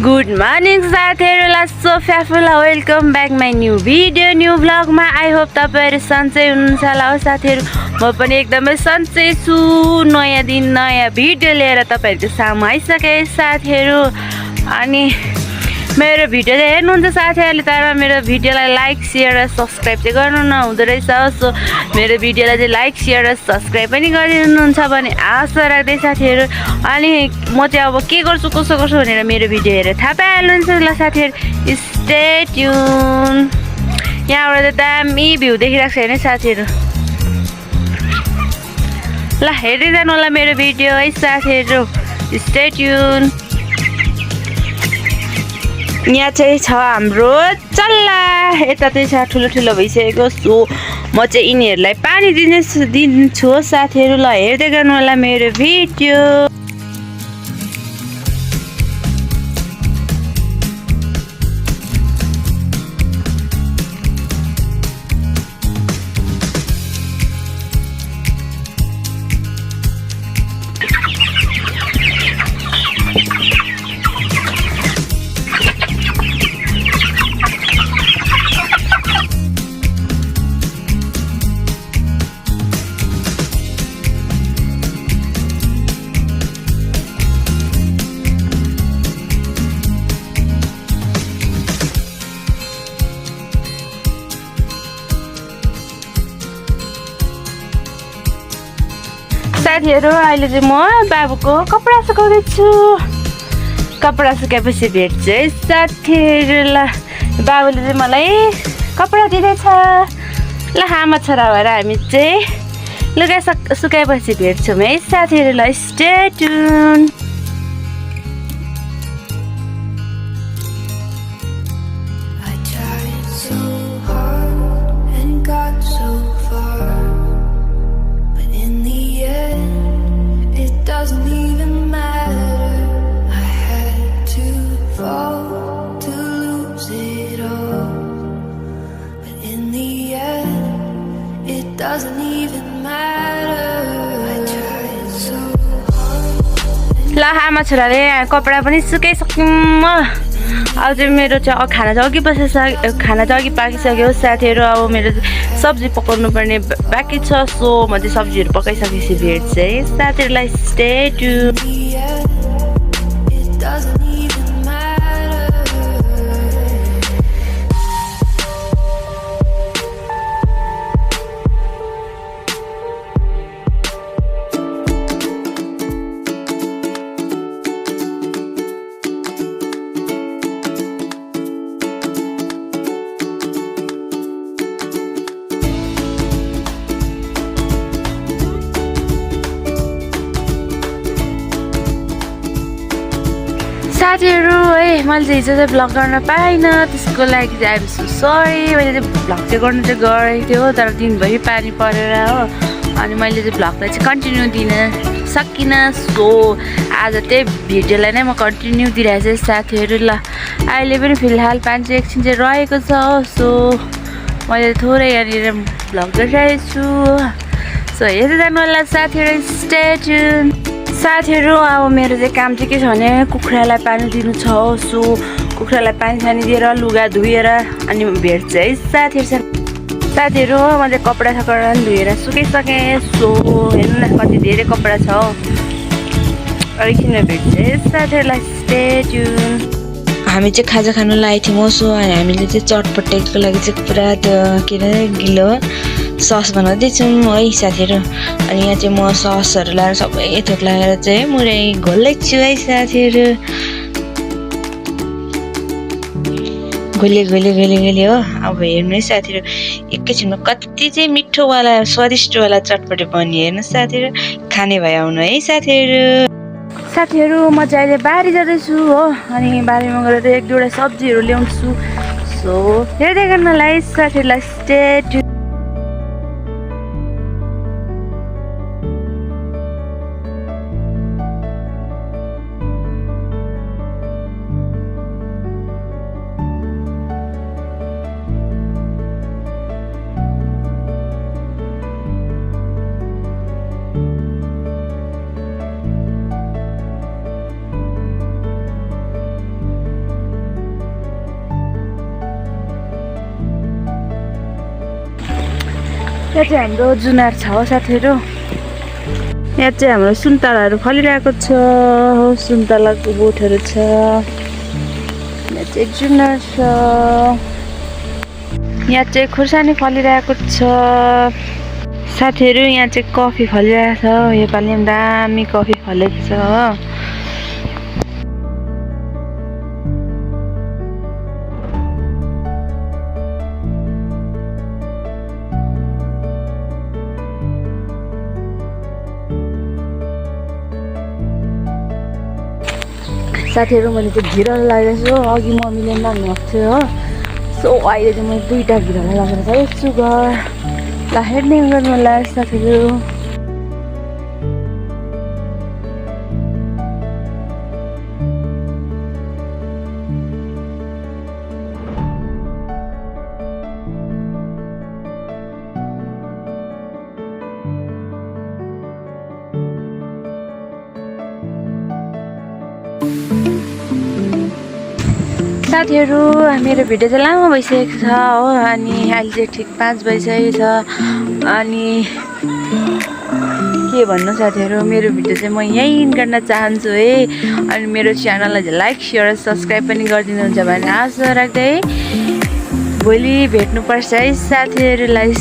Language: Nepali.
Good morning साथीहरुलाई सोफ्याफुला welcome back my new video new भ्लगमा आई होप तपाईहरु सन्चै हुनुहुन्छ होला हो साथीहरु म पनि एकदमै सन्चै छु नयाँ दिन नयाँ भिडियो लिएर तपाईहरुको सामु आइसके साथीहरु अनि मेरो भिडियो हेर्नुहुन्छ साथीहरुले तर मेरो भिडियोलाई लाइक शेयर र सब्स्क्राइब चाहिँ गर्नु नहुँदो रहेछ सो मेरो भिडियोलाई चाहिँ लाइक शेयर र सब्स्क्राइब पनि गरिदिनुहुन्छ भने आशा राख्दै साथीहरु अनि म चाहिँ अब के गर्छु कसो गर्छु भनेर मेरो भिडियो हेरेर थाहा पाइहाल्नुहुन्छ ल साथीहरु स्टे ट्युन यहाँबाट त दामी भ्यू देखिरहेको छ हैन साथीहरु ल हेर्दै जानु होला मेरो भिडियो है साथीहरु स्टे ट्युन यहाँ चाहिँ छ हाम्रो चल्ला यता चाहिँ छ ठुलो ठुलो भइसकेको सो म चाहिँ यिनीहरूलाई पानी दिन्छु साथीहरु ल हेर्दै गर्नु होला मेरो भिडियो साथीहरु अहिले चाहिँ म बाबुको कपडा सुकाउँदै छु कपडा सुकाएपछि भेट्छु है साथीहरुलाई बाबुले चाहिँ मलाई कपडा दिँदैछ ल आमा छोरा भएर हामी चाहिँ लुगा सुकाएपछि भेट्छौँ है साथीहरुलाई stay tune Doesn't even matter. I had to fall to lose it all, but in the end, it doesn't even matter. I tried so hard. ल आमा छोराले कपडा पनि सुकाइसक्यौँ अब चाहिँ मेरो चाहिँ खाना चाहिँ अघि पाकिसक्यो साथीहरु अब मेरो सब्जी पकाउनु पर्ने बाँकी छ सो म चाहिँ सब्जीहरु पकाइसकेपछि भेट्छु है साथीहरुलाई स्टे ट्युन साथीहरु है मैले चाहिँ हिजो चाहिँ भ्लग गर्न पाइनँ त्यसको लागि चाहिँ आइम सो सरी मैले चाहिँ भ्लग चाहिँ गर्नु चाहिँ गरेको थियो तर दिनभरि पानी परेर हो अनि मैले चाहिँ भ्लगलाई चाहिँ कन्टिन्यू दिन सकिनँ सो आज त्यही भिडियोलाई नै म कन्टिन्यू दिइरहेको छु साथीहरु ल अहिले पनि फिलहाल पानी चाहिँ एकछिन चाहिँ रहेको छ हो सो मैले थोरै यहाँनिर भ्लग गरिरहेको छु सो हेर्दै जानु होला साथीहरु स्टे ट्युन साथीहरु अब मेरो चाहिँ काम चाहिँ के छ भने कुखुरालाई पानी दिनु छ सो कुखुरालाई पानी दिएर लुगा धुएर अनि भेट्छु है साथीहरु म चाहिँ कपडा धुएर सुकाइसकेँ सो हेर्नु न कति धेरै कपडा छ हो एकछिनमा भेट्छु है साथीहरुलाई स्टे ट्युन हामी चाहिँ खाजा खानु लागेको थियौँ सो हामीले चाहिँ चटपटेको लागि चाहिँ पुरा के अरे गिलो सस बनाउँदैछौँ है साथीहरु अनि यहाँ चाहिँ म ससहरु लाएर सबै थोक लगाएर चाहिँ मुरै घोल्दैछु है साथीहरु घोले हो अब हेर्नु है साथीहरु एकैछिनमा कति चाहिँ मिठोवाला स्वादिष्टवाला चटपटे बन्यो हेर्नु साथीहरु खाने भए आउनु है साथीहरु म चाहिँ अहिले बारी जाँदैछु हो अनि बारीमा गएर एक दुईवटा सब्जीहरु ल्याउँछु सो हेर्दै गर्नलाई साथीहरुलाई स्टे ट्युन यहाँ चाहिँ हाम्रो जुनार छ हो साथीहरू। यहाँ चाहिँ हाम्रो सुन्तलाहरू फलिरहेको छ हो, सुन्तलाको बोटहरू छ। यहाँ चाहिँ जुनार छ। यहाँ चाहिँ खुर्सानी फलिरहेको छ साथीहरू। यहाँ चाहिँ कफी फलिरहेको छ। योपालि पनि दामी कफी फलेको छ हो। साथीहरू मैले चाहिँ घिरल लगाइरहेको छु। अघि मम्मीले माग्नुभएको थियो हो, सो अहिले चाहिँ मैले 2टा घिरल लगाएर गएछु घर। ल हेर्ने गर्नु होला साथीहरू। साथीहरू मेरो भिडियो चाहिँ लामो भइसकेको छ हो, अनि अहिले चाहिँ ठिक 5 बजिसकेको छ। अनि के भन्नु साथीहरू, मेरो भिडियो चाहिँ म यहीँ इन्ड गर्न चाहन्छु है। अनि मेरो च्यानललाई चाहिँ लाइक सेयर सब्सक्राइब पनि गरिदिनुहुन्छ भन्ने आशा राख्दै भोलि भेट्नुपर्छ है साथीहरूलाई।